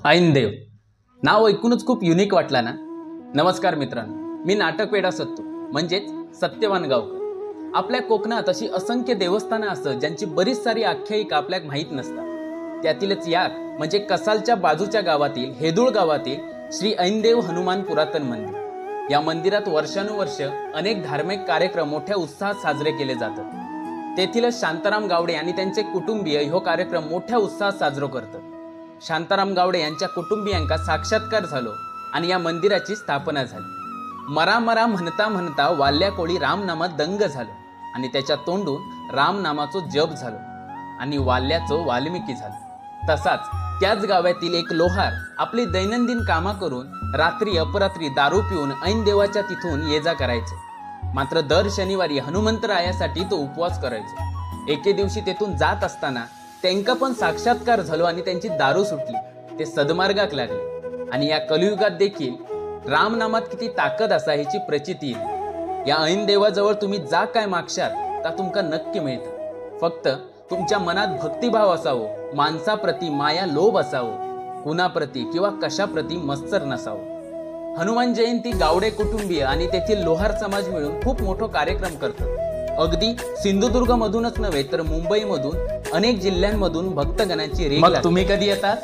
ऐनदेव नाव ऐकूनच खूप युनिक वाटला ना। नमस्कार मित्रांनो, मी नाटकवेडा सत्तू म्हणजेच सत्यवान गावकर। आपल्या कोकणात अशी असंख्य देवस्थानं असतात ज्यांची बरीच सारी आख्यायिका आपल्याक माहीत नसतात। त्यातीलच याक म्हणजे कसालच्या बाजूच्या गावातील हेदुळ गावातील श्री ऐनदेव हनुमान पुरातन मंदिर। या मंदिरात वर्षानुवर्ष अनेक धार्मिक कार्यक्रम मोठ्या उत्साहात साजरे केले जातात। तेथीलच शांताराम गावडे आणि त्यांचे कुटुंबीय ह्यो कार्यक्रम मोठ्या उत्साहात साजरो करतात। शांताराम गावडे यांच्या कुटुंबियांका साक्षात्कार झालो आणि या मंदिराची स्थापना झाली। मरा मरा म्हणता म्हणता वाल्या कोळी रामनामात दंग झालो आणि त्याच्या तोंडून रामनामाचो जप झालो आणि वाल्याचो वाल्मिकी झालो। तसाच त्याच गावातील एक लोहार आपली दैनंदिन कामा करून रात्री अपरात्री दारू पिऊन ऐन देवाच्या तिथून ये जा करायचे। मात्र दर शनिवारी हनुमंतरायासाठी तो उपवास करायचो। एके दिवशी तेथून जात असताना त्यांका पण साक्षात्कार झालो आणि त्यांची दारू सुटली। ते सदमार्गाक लागले आणि या कलियुगात देखील रामनामात किती ताकद असा ह्याची प्रचिती येईल। या ऐन देवाजवळ तुम्ही जा काय मागशात ता तुमका नक्की मिळतं। फक्त तुमच्या मनात भक्तिभाव असावो, माणसाप्रती माया लोभ असावो, कुणाप्रती किंवा कशाप्रती मत्सर नसावो। हनुमान जयंती गावडे कुटुंबीय आणि तेथील लोहार समाज मिळून खूप मोठा कार्यक्रम करतात। अगदी सिंधुदुर्ग मधूनच नव्हे तर मुंबई मधून अनेक जिल्ह्यांमधून भक्तगणांची रेघ लागते। तुम्ही कधी येतात?